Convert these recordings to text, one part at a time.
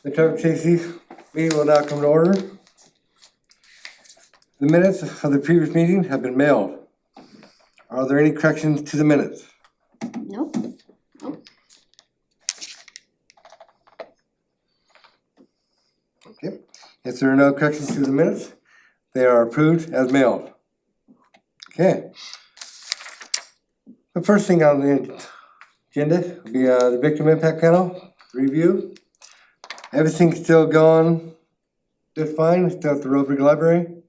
The Traffic Safety meeting will now come to order. The minutes of the previous meeting have been mailed. Are there any corrections to the minutes? Nope. Okay. If there are no corrections to the minutes, they are approved as mailed. Okay. The first thing on the agenda will be the Victim Impact Panel review. Everything's still going just fine. Still at the Roseburg Library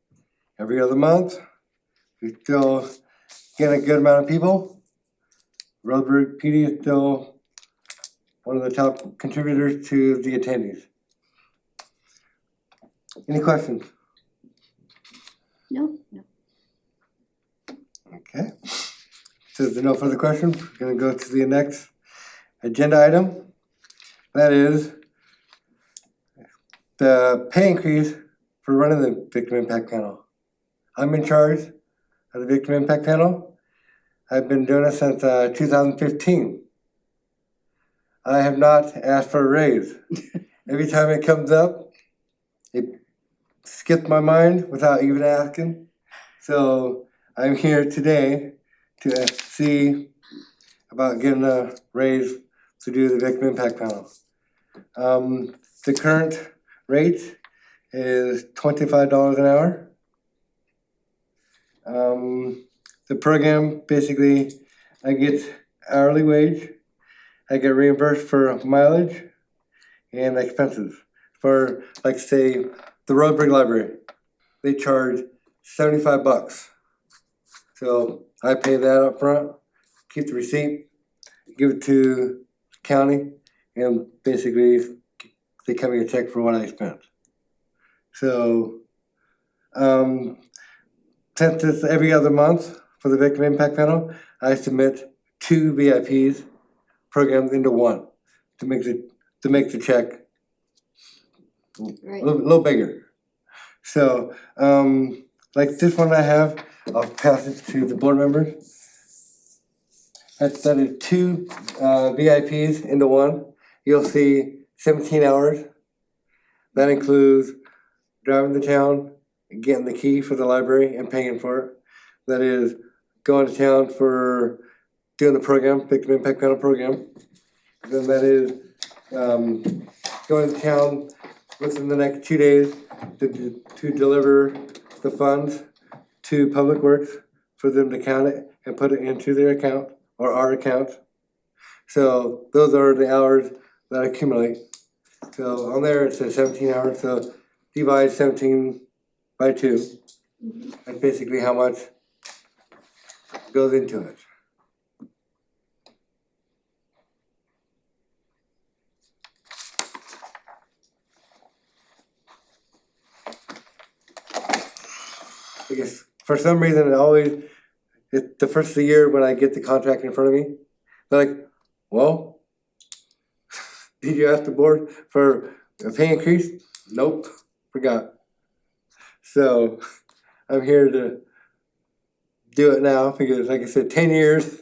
every other month. We still get a good amount of people. Roseburg PD is still one of the top contributors to the attendees. Any questions? No. Okay. So if there's no further questions, we're gonna go to the next agenda item. That is the pay increase for running the Victim Impact Panel. I'm in charge of the Victim Impact Panel. I've been doing it since 2015. I have not asked for a raise. Every time it comes up, it skips my mind without even asking. So I'm here today to see about getting a raise to do the Victim Impact Panel. The current rate is $25 an hour. The program, basically, I get hourly wage, I get reimbursed for mileage and expenses. For, like, say, the Roseburg Library, they charge $75. So I pay that up front, keep the receipt, give it to the county, and basically they cut me a check for what I spent. So since it's every other month for the Victim Impact Panel, I submit 2 VIPs programs into one to make the check Right. a little bigger. So like this one I have, I'll pass it to the board members. That is 2 VIPs into one. You'll see 17 hours. That includes driving to town, getting the key for the library and paying for it. That is going to town for doing the program, Victim Impact Panel program. Then that is going to town within the next 2 days to deliver the funds to Public Works for them to count it and put it into their account or our account. So those are the hours that accumulate. So on there it says 17 hours, so divide 17 by 2. That's basically how much goes into it. I guess for some reason the first of the year when I get the contract in front of me, they're like, well, did you ask the board for a pay increase? Nope, forgot. So I'm here to do it now because, like I said, 10 years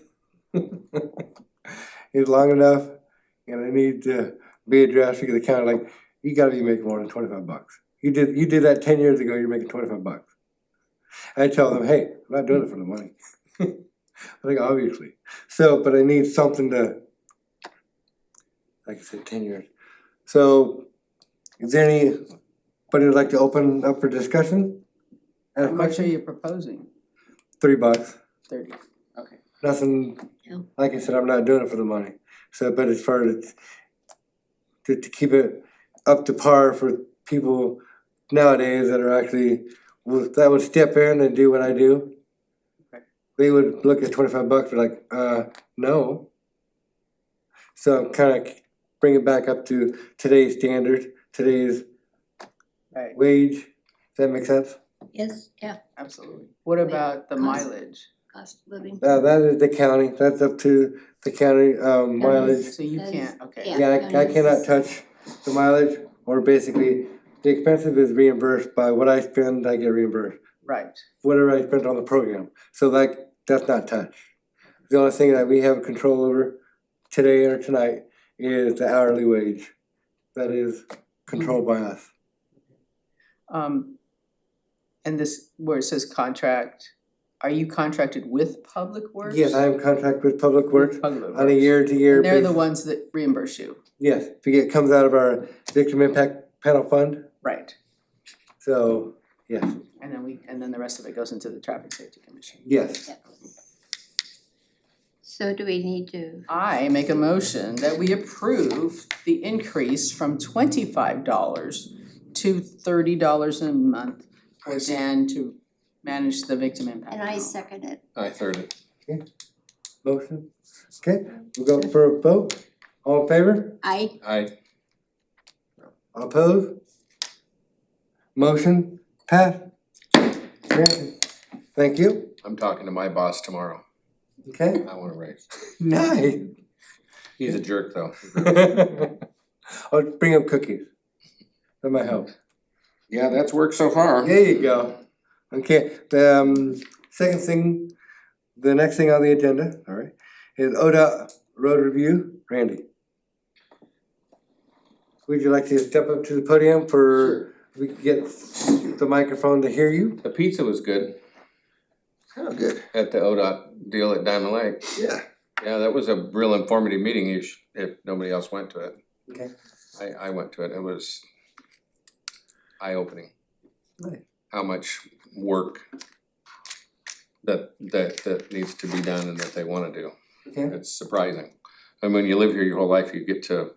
is long enough, and I need to be addressed because the county, like, you gotta be making more than $25. You did that 10 years ago, you're making $25. I tell them, hey, I'm not doing it for the money. Like, obviously. So, but I need something to, like I said, 10 years. So, is there anybody who'd like to open up for discussion? How much are you proposing? $3. 30, okay. Nothing, Yeah. like I said, I'm not doing it for the money. So, but as far as to keep it up to par for people nowadays that are actually, that would step in and do what I do. Okay. They would look at $25 and like, no. So I'm kind of bring it back up to today's standards, today's Right, wage. Does that make sense? Yes, yeah, absolutely. What about the mileage? cost of living. That is the county. That's up to the county mileage. So you That can't, is- okay. yeah. Yeah, I cannot touch the mileage, or basically the expensive is reimbursed by what I spend. I get reimbursed Right, whatever I spent on the program. So that's not touched. The only thing that we have control over today or tonight is the hourly wage. That is controlled by us. And this, where it says contract, are you contracted with Public Works? Yes, I am contracted with Public Works Public on a Works. year-to-year And they're basis. the ones that reimburse you, Yes, it comes out of our Victim Impact Panel Fund, right? so, yes, And then the rest of it goes into the Traffic Safety Commission. yes. So do we need to, I make a motion that we approve the increase from $25 to $30 a month for Dan to manage the victim impact. and I Panel. second it. I third it. Motion, okay, we'll go for a vote, all in favor, I all opposed? Motion passed. Granted. Thank you, I'm talking to my boss tomorrow. okay, I want a raise. nice. He's a jerk though. I'll bring up cookies, that might help. Yeah, that's worked so far. There you go. Okay, the second thing, the next thing on the agenda, all right, is ODOT road review. Randy. Would you like to step up to the podium for, we can get the microphone to hear you? The pizza was good Oh, good. at the ODOT deal at Diamond Lake. Yeah. Yeah, that was a real informative meeting if nobody else went to it. Okay. I went to it. It was eye-opening. Nice. How much work that needs to be done and that they wanna do. Okay. It's surprising. And when you live here your whole life, you get to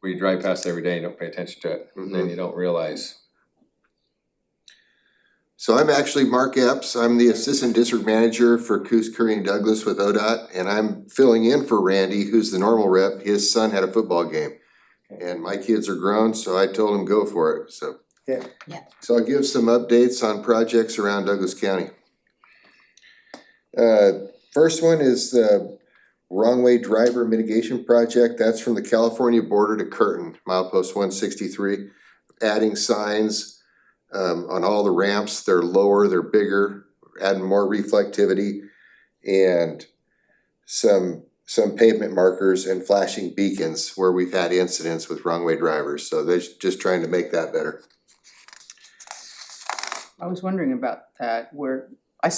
where you drive past every day and don't pay attention to it. And then you don't realize. So I'm actually Mark Epps. I'm the Assistant District Manager for Coos, Curry, and Douglas with ODOT, and I'm filling in for Randy, who's the normal rep. His son had a football game. And my kids are grown, so I told him go for it, so. Yeah. Yeah. So I'll give some updates on projects around Douglas County. First one is the Wrong Way Driver Mitigation Project. That's from the California border to Curtin, milepost 163. Adding signs on all the ramps. They're lower, they're bigger, adding more reflectivity, and some pavement markers and flashing beacons where we've had incidents with wrong way drivers. So they're just trying to make that better. I was wondering about that, where, I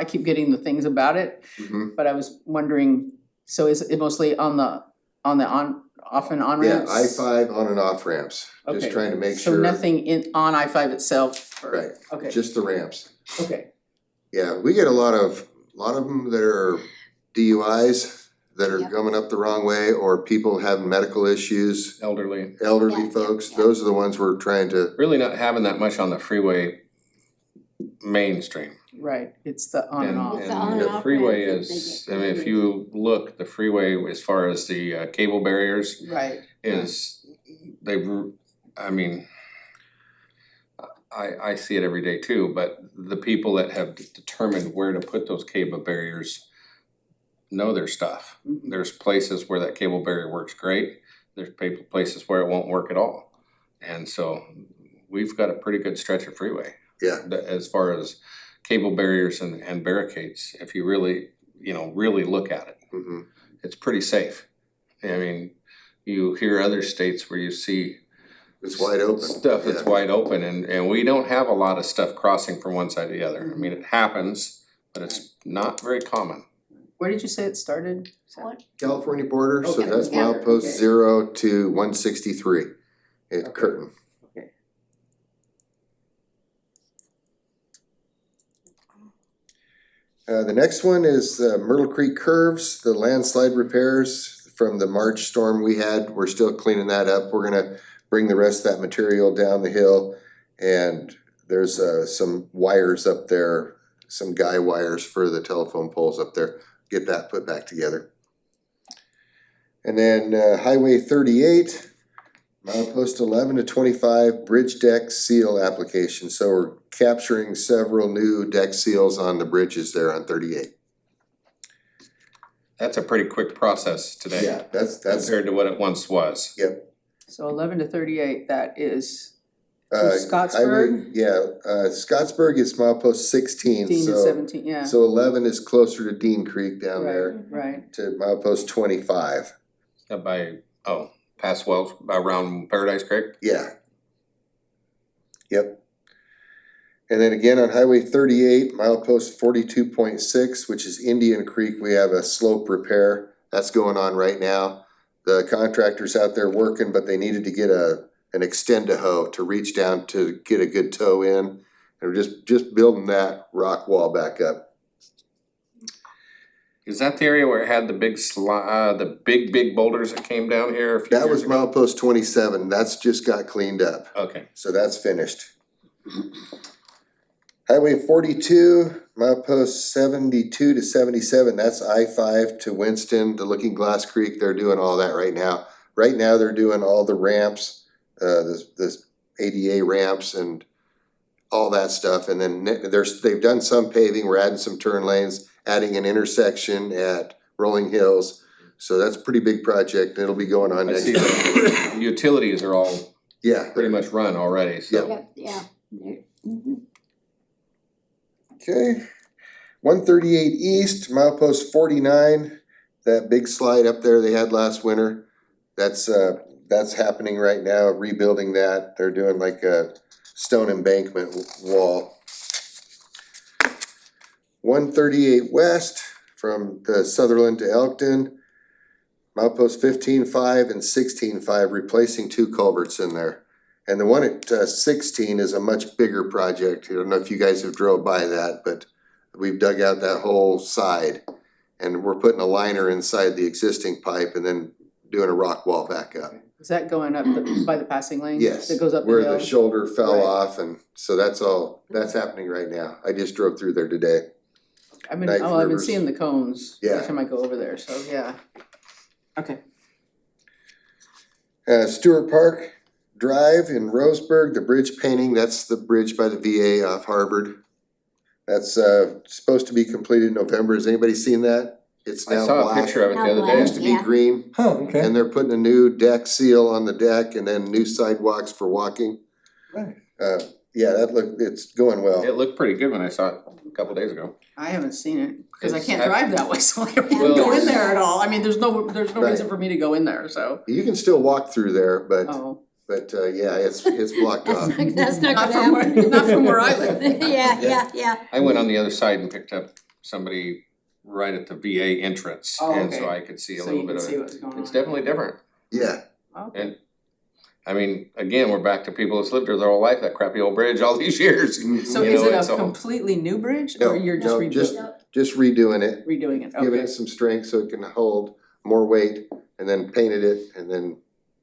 keep getting the things about it, Mhm. but I was wondering, so is it mostly on the off and on Yeah, ramps? I-5 on and off ramps, just Okay. trying to make So sure. nothing on I-5 itself? or- Right, Okay, just the ramps. okay, Yeah, we get a lot of them that are DUIs that are Yep. coming up the wrong way, or people having medical issues, Elderly, elderly Yeah, folks. yeah. Those are the ones we're trying to. really not having that much on the freeway mainstream. right, it's the on and And, off. It's the on and the off freeway ramps that is, they I get mean, if you look, the freeway as far as the cable barriers Right, is, I mean, I see it every day too, but the people that have determined where to put those cable barriers know their stuff. Mhm. There's places where that cable barrier works great, there's places where it won't work at all. And so we've got a pretty good stretch of freeway. Yeah. As far as cable barriers and barricades, if you really, really look at it, Mhm. it's pretty safe. I mean, you hear other states where you see It's wide open. stuff that's Yeah. wide open, and we don't have a lot of stuff crossing from one side to the other. I mean, it happens, but it's not very common. where did you say it started? What? California border, so Okay. that's Yeah. milepost Okay. 0 to 163 at Okay. Curtin. Okay. The next one is Myrtle Creek curves, the landslide repairs from the March storm we had. We're still cleaning that up. We're gonna bring the rest of that material down the hill. And there's some wires up there, some guy wires for the telephone poles up there. Get that put back together. And then Highway 38, milepost 11 to 25, bridge deck seal application. So we're capturing several new deck seals on the bridges there on 38. That's a pretty quick process today. Yeah, that's, Compared to what it once was. yep. So 11 to 38, that is Uh, Scottsburg? Scottsburg is milepost 16, 15 to so, 17, yeah, so 11 is closer to Dean Creek down there right, to milepost 25. By past Wells, around Paradise Creek? Yeah. Yep. And then again on Highway 38, milepost 42.6, which is Indian Creek, we have a slope repair. That's going on right now. The contractor's out there working, but they needed to get an extend-a-hoe to reach down to get a good toe in. And we're just building that rock wall back up. Is that the area where it had the the big boulders that came down here a few That years was ago? milepost 27. That's just got cleaned up. Okay, So that's finished. Highway 42, milepost 72 to 77, that's I-5 to Winston, to Looking Glass Creek, they're doing all that right now. Right now, they're doing all the ramps, the ADA ramps and all that stuff, and then they've done some paving, we're adding some turn lanes, adding an intersection at Rolling Hills. So that's a pretty big project, and it'll be going on I next see year. the utilities are all Yeah, pretty much run already, so. Yep, yeah. Mhm. okay. 138 East, milepost 49, that big slide up there they had last winter. That's happening right now, rebuilding that. They're doing like a stone embankment wall. 138 West, from the Sutherland to Elkton, milepost 15.5 and 16.5, replacing two culverts in there. And the one at 16 is a much bigger project. I don't know if you guys have drove by that, but we've dug out that whole side. And we're putting a liner inside the existing pipe and then doing a rock wall back up. Is that going up by the passing lane? Yes, That goes up the where hill? the shoulder fell Right. off, and so that's happening right now. I just drove through there today. I've been, Knife I've been Rivers. seeing the cones Yeah. every time I go over there, so yeah. Okay. Stewart Park Drive in Roseburg, the bridge painting, that's the bridge by the VA off Harvard. That's supposed to be completed in November. Has anybody seen that? It's I now saw a black. picture of it the other Now day. black. Used to be Yeah. green, Oh, okay. and they're putting a new deck seal on the deck and then new sidewalks for walking. Right. Yeah, it's going well. It looked pretty good when I saw it a couple days ago. I haven't seen it, cause I It's- can't I- drive that way, so I can't Well, go in there at all. I mean, there's no Right. reason for me to go in there, so. You can still walk through there, but Oh, yeah, it's blocked That's off. not, that's not Not gonna from where- happen. not from where I live. Yeah. I went on the other side and picked up somebody right at the VA entrance, Oh, and so okay. I could see a so little you bit can of see it. what's going on. It's definitely different. Yeah, Okay. I mean, again, we're back to people that's lived here their whole life, that crappy old bridge all these years. So You is know, it it's a all- completely new bridge, No, or you're just no, redoing, just redoing it, redoing it? giving Okay. it some strength so it can hold more weight, and then painted it, and then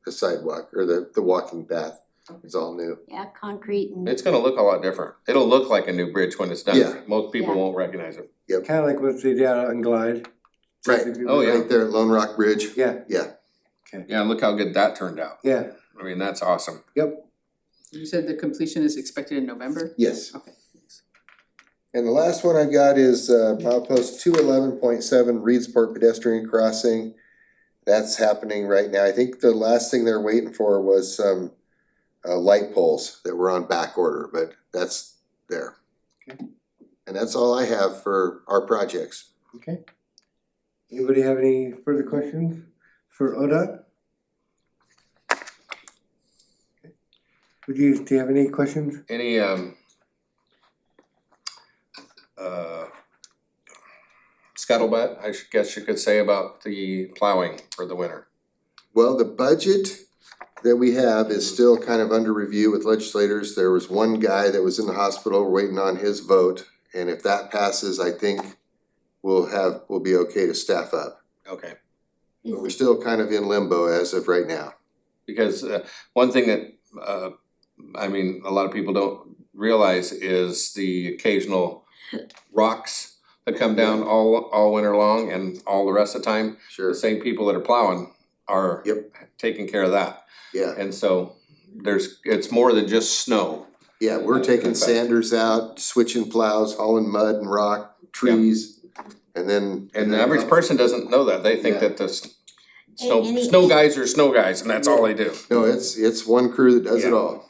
the sidewalk or the walking path is all new. Yeah, concrete and. It's gonna look a lot different. It'll look like a new bridge when it's done. Yeah. Most people Yeah. won't recognize it. Kinda like what they did out on Glide. Right. Oh, yeah. Right there at Lone Rock Bridge. Yeah, Yeah, Yeah, and look how good that turned out. yeah. I mean, that's awesome. You said the completion is expected in November? yes. Okay. And the last one I've got is milepost 211.7 Reedsport pedestrian crossing. That's happening right now. I think the last thing they're waiting for was some light poles that were on back order, but that's there. Okay. And that's all I have for our projects. Okay. Anybody have any further questions for ODOT? Do you have any questions? Any, scuttlebutt, guess you could say, about the plowing for the winter? Well, the budget that we have is still kind of under review with legislators. There was one guy that was in the hospital waiting on his vote. And if that passes, I think we'll be okay to staff up. Okay. But we're still kind of in limbo as of right now. Because one thing that, I mean, a lot of people don't realize is the occasional rocks that come down all winter long and all the rest of the time. Sure. The same people that are plowing are Yep. taking care of that. Yeah, And so it's more than just snow. yeah, we're taking sanders out, switching plows, hauling mud and rock, trees, and then. And the average person doesn't know that. They think Yeah. that the Any- snow guys are snow guys and that's all they do. No, it's one crew that does it Yeah. all.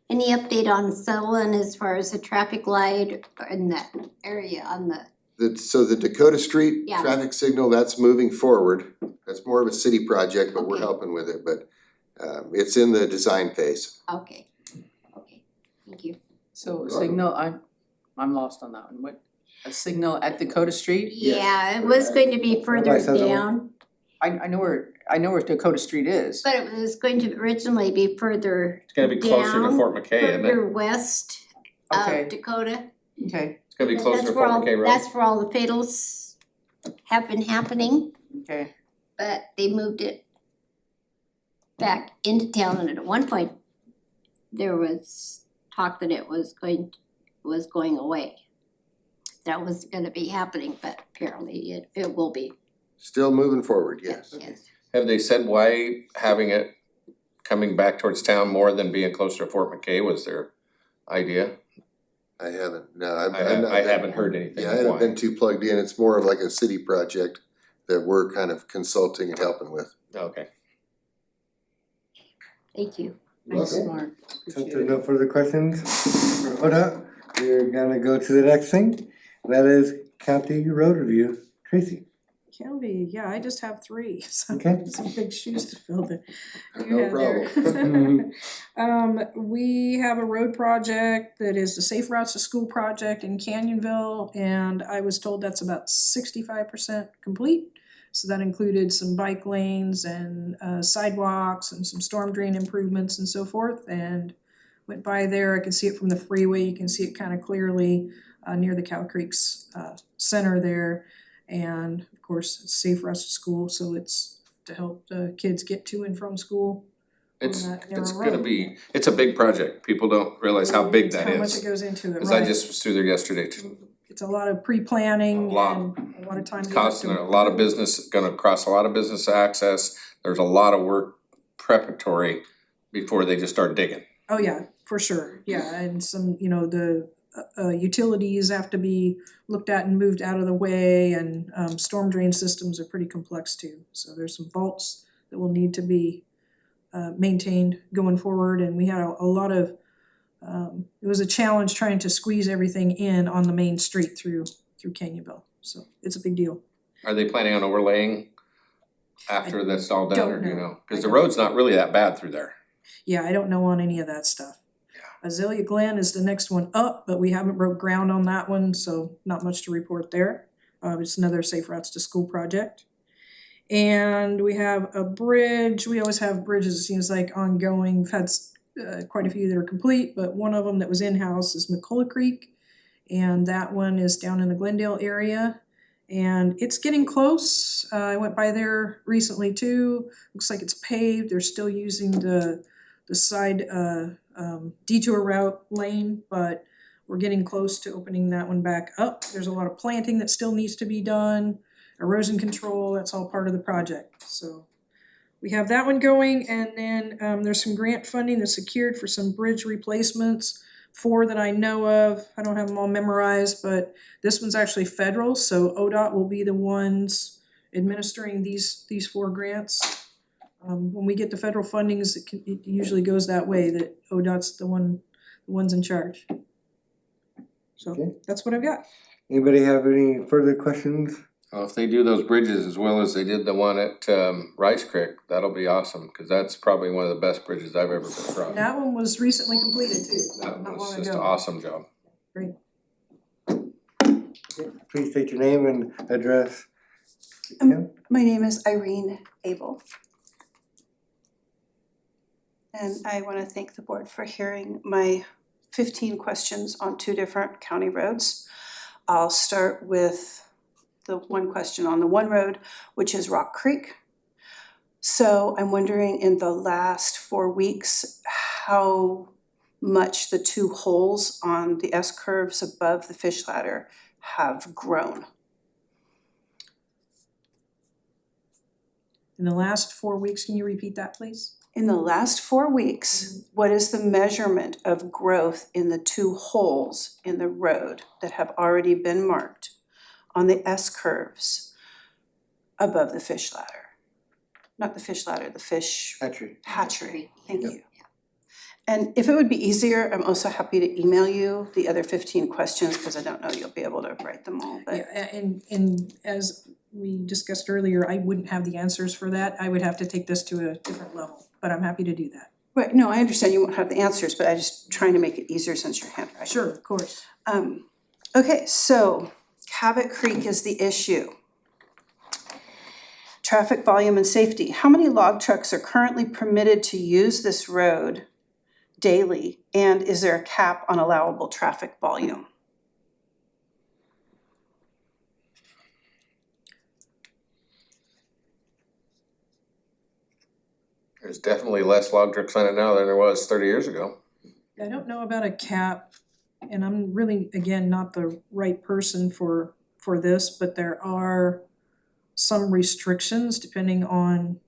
Any update on Sutherland as far as the traffic light in that area on the So the Dakota Street Yeah. traffic signal, that's moving forward. That's more of a city project, but we're Okay. helping with it, but it's in the design phase. Okay, okay, thank you. So signal, I'm lost on that one. What, a signal at Dakota Street? Yeah, it was going to be further By Sutherland? down, I know where Dakota Street is. but it was going to originally be further It's gonna be closer to down, Fort McKay, isn't it? further west Okay. of Dakota. Okay, It's gonna be closer to That's where Fort all- McKay Road. That's where all the fatals have been happening, okay. but they moved it back into town, and at one point, there was talk that it was going away. That was gonna be happening, but apparently it will be. Still moving forward, yes. Yes. Have they said why having it coming back towards town more than being closer to Fort McKay was their idea? I haven't, no, I'm not. I haven't heard anything Yeah, I of haven't why. been too plugged in. It's more of like a city project that we're kind of consulting and helping with. Okay. Thank you. Thanks, Okay. Mark. Since Appreciate there's it. no further questions for ODOT, we're gonna go to the next thing. That is county road review. Tracy, County, yeah, I just have three, so Okay. some big shoes to fill there. No problem. We have a road project that is the Safe Routes to School project in Canyonville, and I was told that's about 65% complete. So that included some bike lanes and sidewalks and some storm drain improvements and so forth, and went by there, I could see it from the freeway, you can see it kind of clearly near the Cow Creeks center there. And of course, it's Safe Routes to School, so it's to help the kids get to and from school. It's, that narrow it's gonna road. be, it's a big project. People don't realize how big that How much it is. goes into it, Cause I right? just was through there yesterday too. It's a lot of pre-planning A lot. and a lot of time. It's to get costing to- a lot of business, gonna cross a lot of business access. There's a lot of work preparatory before they just start digging. Oh, yeah, for sure, yeah, and some, the utilities have to be looked at and moved out of the way, and storm drain systems are pretty complex too. So there's some vaults that will need to be maintained going forward, and we had a lot of, it was a challenge trying to squeeze everything in on the main street through Canyonville, so it's a big deal. Are they planning on overlaying after that's all done, or do you don't know. know? Cause I the don't road's not really that bad through there. Yeah, I don't know on any of that stuff. Azalea Glen is the next one up, but we haven't broke ground on that one, so not much to report there. It's another Safe Routes to School project. And we have a bridge, we always have bridges, it seems like ongoing, we've had quite a few that are complete, but one of them that was in-house is McCullough Creek. And that one is down in the Glendale area, and it's getting close. I went by there recently too, looks like it's paved, they're still using the side detour route lane, but we're getting close to opening that one back up. There's a lot of planting that still needs to be done, erosion control, that's all part of the project, so. We have that one going, and then there's some grant funding that's secured for some bridge replacements. 4 that I know of, I don't have them all memorized, but this one's actually federal, so ODOT will be the ones administering these 4 grants. When we get the federal fundings, it usually goes that way, that ODOT's the ones in charge. Okay. So that's what I've got. anybody have any further questions? Well, if they do those bridges as well as they did the one at Rice Creek, that'll be awesome, cause that's probably one of the best bridges I've ever been across. That one was recently completed too, That not was long just an ago. awesome job. Great. Please state your name and address. My name is Irene Abel. And I want to thank the board for hearing my 15 questions on 2 different county roads. I'll start with the one question on the one road, which is Rock Creek. So I'm wondering, in the last 4 weeks, how much the 2 holes on the S-curves above the fish ladder have grown. In the last 4 weeks, can you repeat that, please? In the last 4 weeks, what is the measurement of growth in the 2 holes in the road that have already been marked on the S-curves above the fish ladder? Not the fish ladder, the fish Hatchery. hatchery, thank you. And if it would be easier, I'm also happy to email you the other 15 questions, because I don't know you'll be able to write them all, but. Yeah, and as we discussed earlier, I wouldn't have the answers for that. I would have to take this to a different level, but I'm happy to do that. Right, no, I understand you won't have the answers, but I'm just trying to make it easier since you're handwriting. Sure, of course. Okay, so Cabot Creek is the issue. Traffic volume and safety. How many log trucks are currently permitted to use this road daily? And is there a cap on allowable traffic volume? There's definitely less log trucks on it now than there was 30 years ago. I don't know about a cap, and I'm really, again, not the right person for this, but there are some restrictions depending on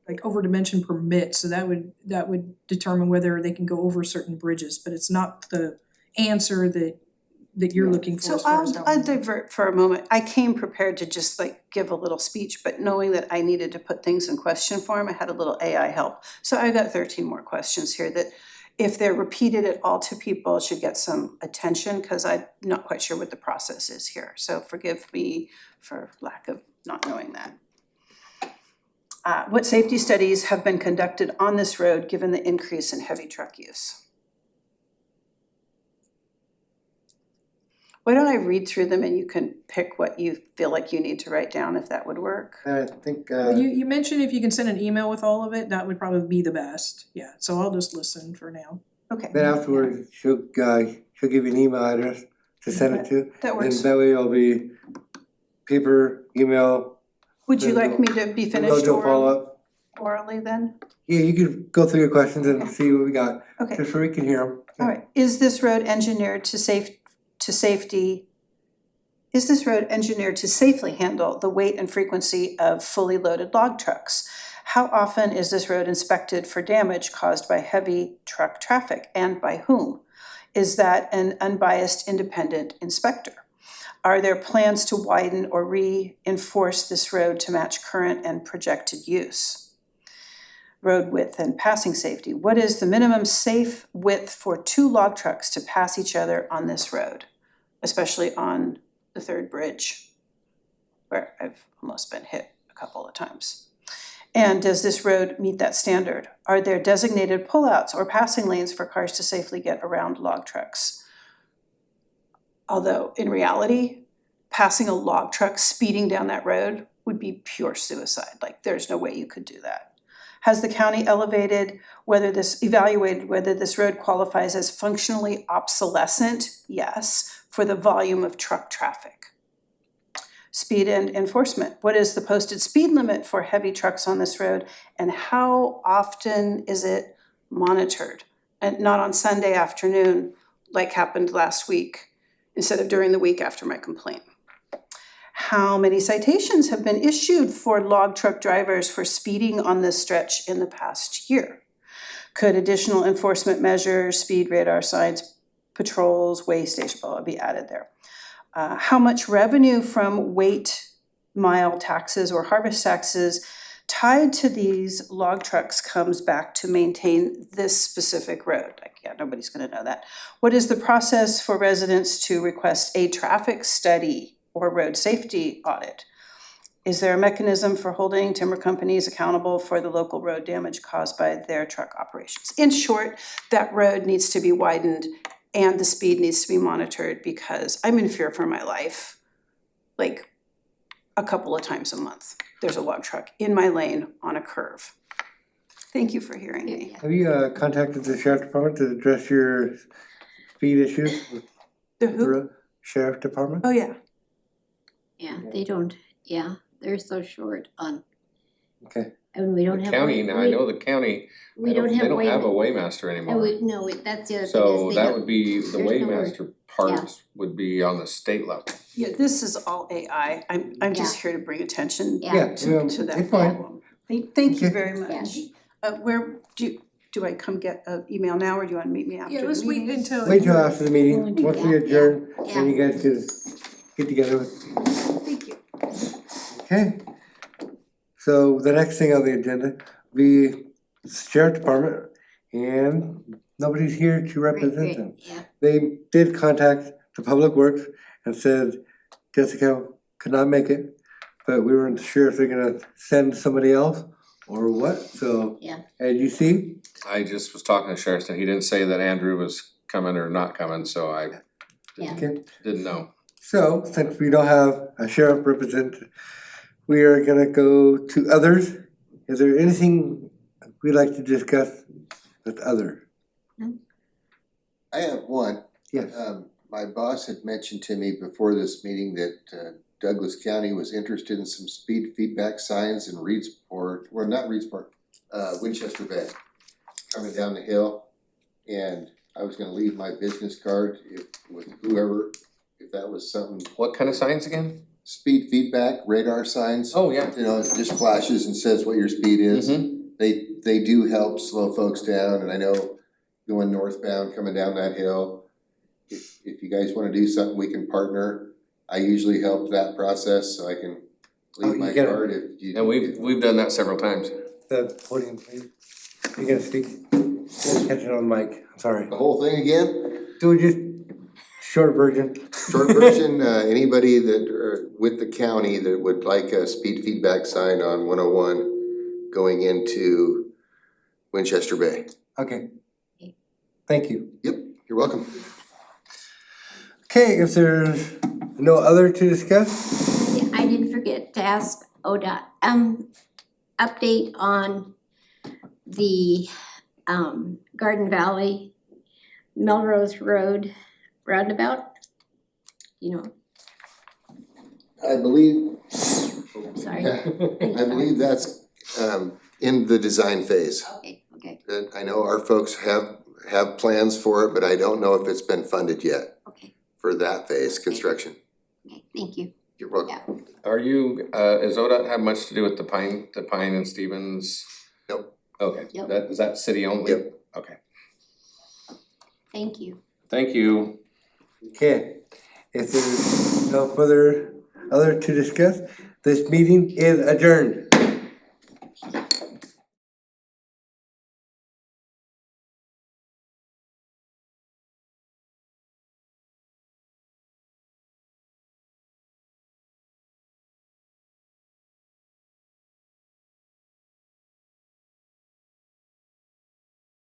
like over dimension permits, so that would determine whether they can go over certain bridges, but it's not the answer that you're looking for So as far as how I'll many. divert for a moment. I came prepared to just like give a little speech, but knowing that I needed to put things in question form, I had a little AI help. So I got 13 more questions here that if they're repeated at all to people should get some attention, because I'm not quite sure what the process is here. So forgive me for lack of not knowing that. What safety studies have been conducted on this road given the increase in heavy truck use? Why don't I read through them and you can pick what you feel like you need to write down, if that would work? I think, You mentioned if you can send an email with all of it, that would probably be the best, yeah, so I'll just listen for now. Okay, then afterwards, she'll give you an email address to send it to. that And works. that way it'll be paper, email, Would you like me to be they'll finished do a follow-up. orally then? Yeah, you could go through your questions and see what we got, Okay, just so we can hear them. all right. Is this road engineered to safety? Is this road engineered to safely handle the weight and frequency of fully loaded log trucks? How often is this road inspected for damage caused by heavy truck traffic, and by whom? Is that an unbiased independent inspector? Are there plans to widen or reinforce this road to match current and projected use? Road width and passing safety. What is the minimum safe width for 2 log trucks to pass each other on this road, especially on the third bridge, where I've almost been hit a couple of times? And does this road meet that standard? Are there designated pullouts or passing lanes for cars to safely get around log trucks? Although in reality, passing a log truck speeding down that road would be pure suicide. Like, there's no way you could do that. Has the county evaluated whether this road qualifies as functionally obsolescent? Yes, for the volume of truck traffic. Speed and enforcement. What is the posted speed limit for heavy trucks on this road, and how often is it monitored? And not on Sunday afternoon like happened last week, instead of during the week after my complaint. How many citations have been issued for log truck drivers for speeding on this stretch in the past year? Could additional enforcement measures, speed radar signs, patrols, weigh station, blah, blah, be added there? How much revenue from weight mile taxes or harvest taxes tied to these log trucks comes back to maintain this specific road? Yeah, nobody's gonna know that. What is the process for residents to request a traffic study or road safety audit? Is there a mechanism for holding timber companies accountable for the local road damage caused by their truck operations? In short, that road needs to be widened and the speed needs to be monitored, because I'm in fear for my life. Like, a couple of times a month, there's a log truck in my lane on a curve. Thank you for hearing me. Have you contacted the sheriff department to address your speed issues with The the who? road? Sheriff department? Oh, yeah. Yeah, they don't, yeah, they're so short on, Okay, and we don't The have. county, now I know the county, We they don't have don't way. have a weighmaster And anymore. we, no, that's the other thing So is they that have, would be, the there's no word. weighmaster parts would be on the state level. Yeah, this is all AI. I'm just Yeah. here to bring attention Yeah. yeah, to that it's fine. problem. Thank you Okay. very much. Where, do I come get an email now, or do you wanna meet me after Yeah, the let's wait meeting? until. Wait till after the meeting, Only once we yeah, adjourn, yeah. then you guys can get together with, Thank you. okay? So the next thing on the agenda, the sheriff department and nobody's here to Great, represent great, them. yeah. They did contact the Public Works and said Jessica could not make it, but we weren't sure if they're gonna send somebody else or what, so. Yeah. And you see, I just was talking to Sheriff, and he didn't say that Andrew was coming or not coming, so I Yeah. okay, didn't know. so since we don't have a sheriff representative, we are gonna go to others. Is there anything we'd like to discuss with others? I have one. Yes. My boss had mentioned to me before this meeting that Douglas County was interested in some speed feedback signs in Reedsport, well, not Reedsport, Winchester Bay, coming down the hill. And I was gonna leave my business card with whoever, if that was something, What kind of signs again? speed feedback, radar signs. Oh, yeah. You know, it just flashes and says what your speed is. Mhm. They do help slow folks down, and I know going northbound, coming down that hill, if you guys wanna do something, we can partner. I usually help that process, so I can Oh, leave you my gotta- card if you. And we've done that several times. The podium, please. You gonna speak? Catch it on the mic, sorry. The whole thing again? Do we just, short version? Short version, anybody that are with the county that would like a speed feedback sign on 101 going into Winchester Bay. Okay. Thank you. Yep, you're welcome. Okay, if there's no other to discuss, Yeah, I did forget to ask ODOT, update on the, Garden Valley, Melrose Road roundabout. You know, I believe, I'm sorry. I believe that's in the design phase. Okay, That I know our folks have plans for it, but I don't know if it's been funded yet okay, for that phase construction. okay, thank you. You're welcome. Are you, does ODOT have much to do with the Pine and Stevens? Nope. Okay, Yep. that, is that city only? Yep. Okay, Thank you. thank you. okay. If there's no further other to discuss, this meeting is adjourned.